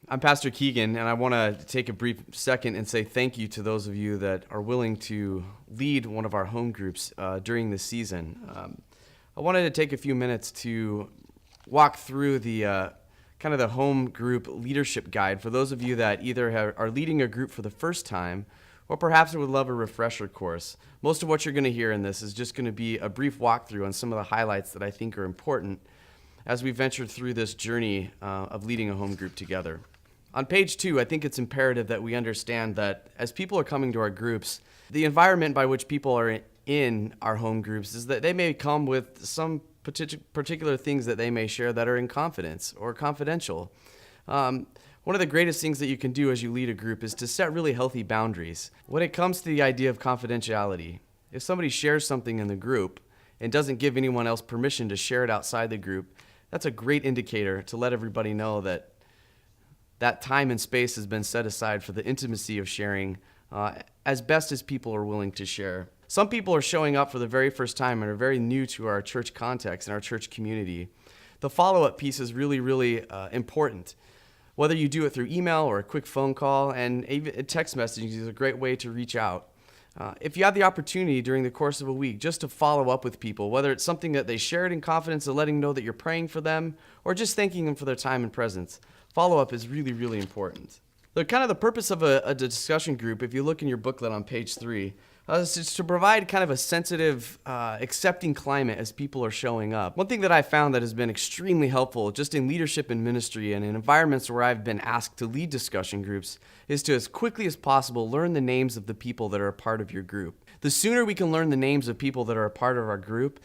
I'm Pastor Keegan, and I want to take a brief second and say thank you to those of you that are willing to lead one of our home groups during this season. I wanted to take a few minutes to walk through the kind of the home group leadership guide for those of you that either are leading a group for the first time or perhaps would love a refresher course. Most of what you're going to hear in this is just going to be a brief walkthrough on some of the highlights that I think are important as we venture through this journey of leading a home group together. On page 2, I think it's imperative that we understand that as people are coming to our groups, the environment by which people are in our home groups is that they may come with some particular things that they may share that are in confidence or confidential. One of the greatest things that you can do as you lead a group is to set really healthy boundaries. When it comes to the idea of confidentiality, if somebody shares something in the group and doesn't give anyone else permission to share it outside the group, that's a great indicator to let everybody know that that time and space has been set aside for the intimacy of sharing as best as people are willing to share. Some people are showing up for the very first time and are very new to our church context and our church community. The follow-up piece is really important. Whether you do it through email or a quick phone call, and even text messaging is a great way to reach out. If you have the opportunity during the course of a week just to follow up with people, whether it's something that they shared in confidence and letting know that you're praying for them, or just thanking them for their time and presence, follow-up is really important. The purpose of a discussion group, if you look in your booklet on page 3, is to provide kind of a sensitive, accepting climate as people are showing up. One thing that I found that has been extremely helpful just in leadership and ministry and in environments where I've been asked to lead discussion groups is to, as quickly as possible, learn the names of the people that are a part of your group. The sooner we can learn the names of people that are a part of our group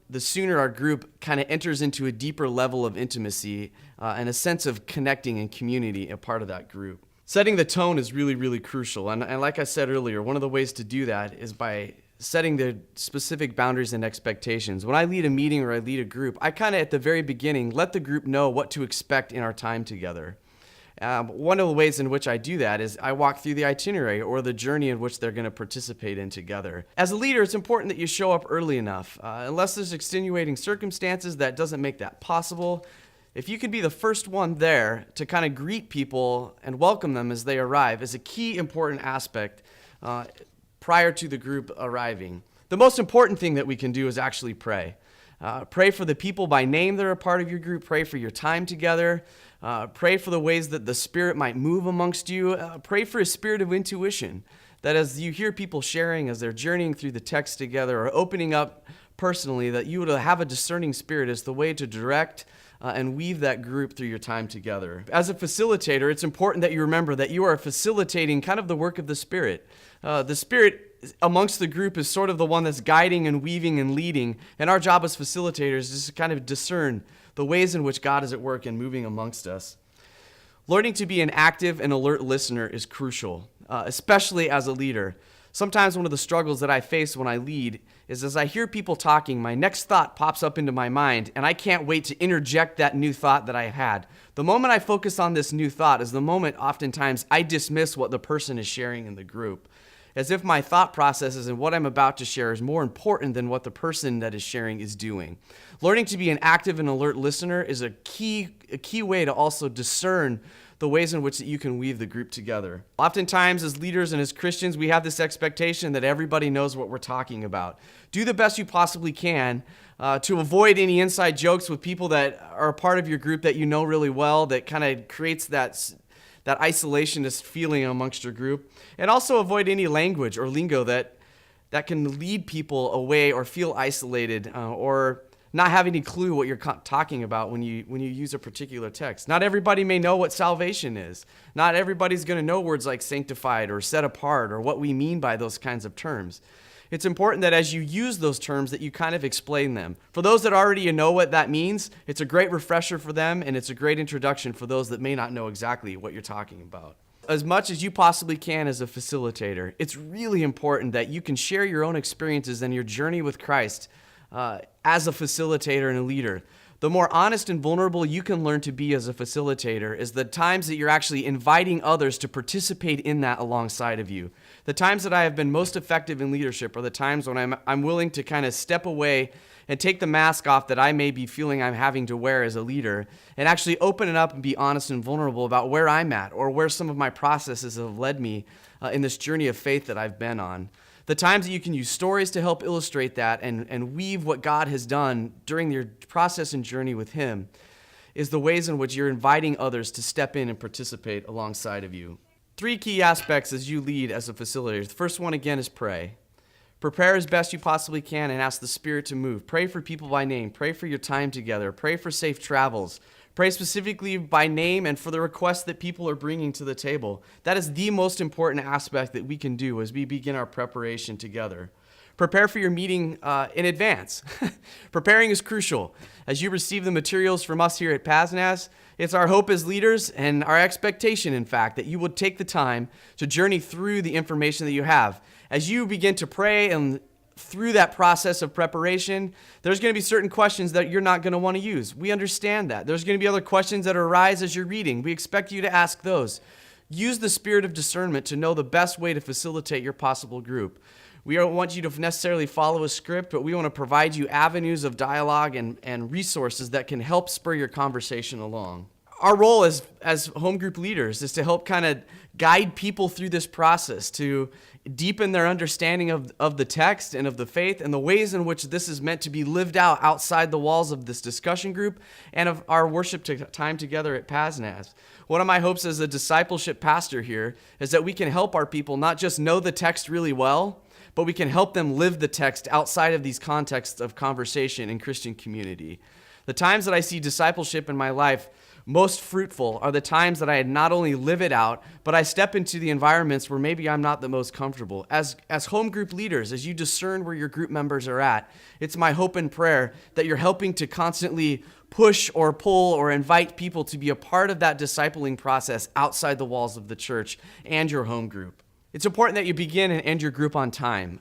the sooner our group kind of enters into a deeper level of intimacy and a sense of connecting and community a part of that group. Setting the tone is really crucial. And like I said earlier, one of the ways to do that is by setting the specific boundaries and expectations. When I lead a meeting or I lead a group, I kind of at the very beginning let the group know what to expect in our time together. One of the ways in which I do that is I walk through the itinerary or the journey in which they're going to participate in together. As a leader, it's important that you show up early enough. Unless there's extenuating circumstances, that doesn't make that possible. If you can be the first one there to kind of greet people and welcome them as they arrive is a key important aspect prior to the group arriving. The most important thing that we can do is actually pray. Pray for the people by name that are a part of your group. Pray for your time together. Pray for the ways that the Spirit might move amongst you. Pray for a spirit of intuition, that as you hear people sharing, as they're journeying through the text together or opening up personally, that you would have a discerning spirit as the way to direct and weave that group through your time together. As a facilitator, it's important that you remember that you are facilitating kind of the work of the Spirit. The Spirit amongst the group is sort of the one that's guiding and weaving and leading, and our job as facilitators is to kind of discern the ways in which God is at work and moving amongst us. Learning to be an active and alert listener is crucial, especially as a leader. Sometimes one of the struggles that I face when I lead is as I hear people talking, my next thought pops up into my mind, and I can't wait to interject that new thought that I had. The moment I focus on this new thought is the moment oftentimes I dismiss what the person is sharing in the group, as if my thought processes and what I'm about to share is more important than what the person that is sharing is doing. Learning to be an active and alert listener is a key way to also discern the ways in which you can weave the group together. Oftentimes, as leaders and as Christians, we have this expectation that everybody knows what we're talking about. Do the best you possibly can to avoid any inside jokes with people that are a part of your group that you know really well, that kind of creates that isolationist feeling amongst your group, and also avoid any language or lingo that can lead people away or feel isolated or not have any clue what you're talking about when you use a particular text. Not everybody may know what salvation is. Not everybody's going to know words like sanctified or set apart or what we mean by those kinds of terms. It's important that as you use those terms that you kind of explain them. For those that already know what that means, it's a great refresher for them, and it's a great introduction for those that may not know exactly what you're talking about. As much as you possibly can as a facilitator, it's really important that you can share your own experiences and your journey with Christ as a facilitator and a leader. The more honest and vulnerable you can learn to be as a facilitator is the times that you're actually inviting others to participate in that alongside of you. The times that I have been most effective in leadership are the times when I'm willing to kind of step away and take the mask off that I may be feeling I'm having to wear as a leader, and actually open it up and be honest and vulnerable about where I'm at or where some of my processes have led me in this journey of faith that I've been on. The times that you can use stories to help illustrate that and weave what God has done during your process and journey with Him is the ways in which you're inviting others to step in and participate alongside of you. 3 key aspects as you lead as a facilitator. The first one, again, is pray. Prepare as best you possibly can and ask the Spirit to move. Pray for people by name. Pray for your time together. Pray for safe travels. Pray specifically by name and for the requests that people are bringing to the table. That is the most important aspect that we can do as we begin our preparation together. Prepare for your meeting in advance. Preparing is crucial. As you receive the materials from us here at PASNAS, it's our hope as leaders and our expectation, in fact, that you will take the time to journey through the information that you have. As you begin to pray and through that process of preparation, there's going to be certain questions that you're not going to want to use. We understand that. There's going to be other questions that arise as you're reading. We expect you to ask those. Use the spirit of discernment to know the best way to facilitate your possible group. We don't want you to necessarily follow a script, but we want to provide you avenues of dialogue and resources that can help spur your conversation along. Our role as home group leaders is to help kind of guide people through this process, to deepen their understanding of the text and of the faith and the ways in which this is meant to be lived out outside the walls of this discussion group and of our worship time together at PASNAS. One of my hopes as a discipleship pastor here is that we can help our people not just know the text really well, but we can help them live the text outside of these contexts of conversation and Christian community. The times that I see discipleship in my life most fruitful are the times that I not only live it out, but I step into the environments where maybe I'm not the most comfortable. As home group leaders, as you discern where your group members are at, it's my hope and prayer that you're helping to constantly push or pull or invite people to be a part of that discipling process outside the walls of the church and your home group. It's important that you begin and end your group on time.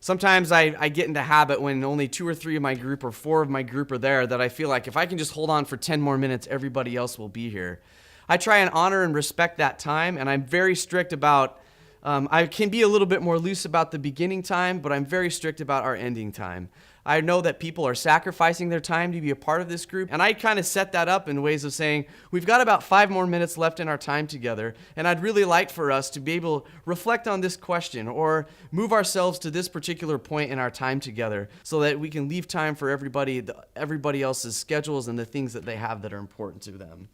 Sometimes I get into habit when only 2 or 3 of my group or 4 of my group are there that I feel like if I can just hold on for 10 more minutes, everybody else will be here. I try and honor and respect that time, and I'm very strict about, I can be a little bit more loose about the beginning time, but I'm very strict about our ending time. I know that people are sacrificing their time to be a part of this group, and I kind of set that up in ways of saying, we've got about 5 more minutes left in our time together, and I'd really like for us to be able to reflect on this question or move ourselves to this particular point in our time together so that we can leave time for everybody else's schedules and the things that they have that are important to them.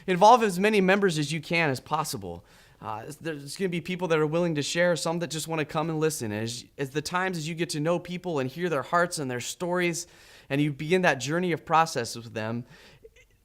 Involve as many members as you can as possible. There's going to be people that are willing to share, some that just want to come and listen. As the times as you get to know people and hear their hearts and their stories, and you begin that journey of process with them,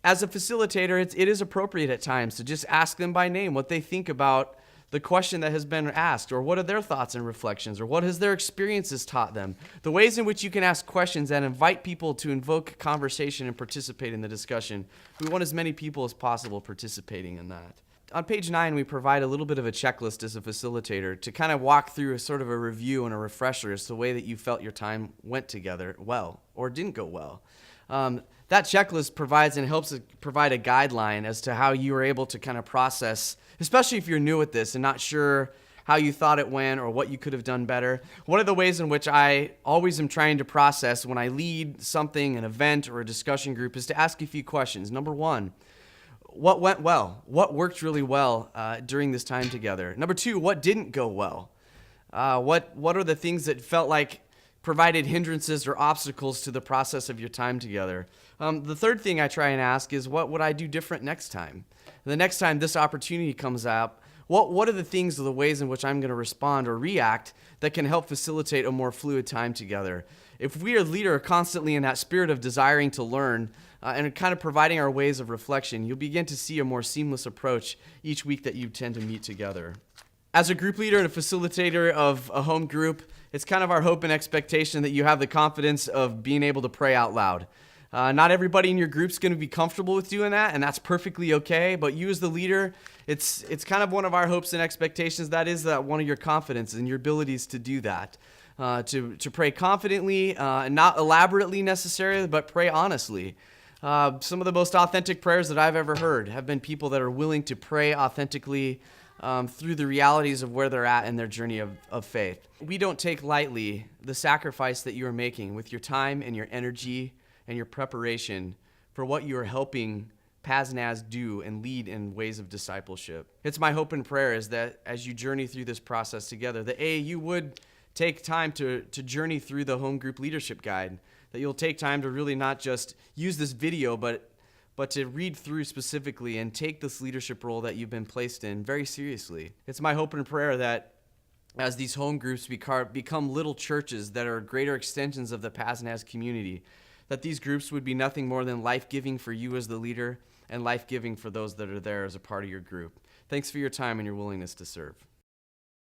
as a facilitator, it is appropriate at times to just ask them by name what they think about the question that has been asked, or what are their thoughts and reflections, or what has their experiences taught them. The ways in which you can ask questions and invite people to invoke conversation and participate in the discussion. We want as many people as possible participating in that. On page 9, we provide a little bit of a checklist as a facilitator to kind of walk through a sort of a review and a refresher as to the way that you felt your time went together well or didn't go well. That checklist provides and helps provide a guideline as to how you were able to kind of process, especially if you're new at this and not sure how you thought it went or what you could have done better. One of the ways in which I always am trying to process when I lead something, an event or a discussion group, is to ask a few questions. Number 1, what went well? What worked really well during this time together? Number 2, what didn't go well? What are the things that felt like provided hindrances or obstacles to the process of your time together? The third thing I try and ask is, what would I do different next time? And the next time this opportunity comes up, what are the things or the ways in which I'm going to respond or react that can help facilitate a more fluid time together? If we are leader constantly in that spirit of desiring to learn and kind of providing our ways of reflection, you'll begin to see a more seamless approach each week that you tend to meet together. As a group leader and a facilitator of a home group, it's kind of our hope and expectation that you have the confidence of being able to pray out loud. Not everybody in your group's going to be comfortable with doing that, and that's perfectly okay. But you as the leader, it's kind of one of our hopes and expectations. That is that one of your confidence and your abilities to do that, to pray confidently, not elaborately necessarily, but pray honestly. Some of the most authentic prayers that I've ever heard have been people that are willing to pray authentically through the realities of where they're at in their journey of faith. We don't take lightly the sacrifice that you are making with your time and your energy and your preparation for what you are helping Paznaz do and lead in ways of discipleship. It's my hope and prayer is that as you journey through this process together, that you would take time to journey through the home group leadership guide, that you'll take time to really not just use this video, but to read through specifically and take this leadership role that you've been placed in very seriously. It's my hope and prayer that as these home groups become little churches that are greater extensions of the Paznaz community, that these groups would be nothing more than life-giving for you as the leader and life-giving for those that are there as a part of your group. Thanks for your time and your willingness to serve.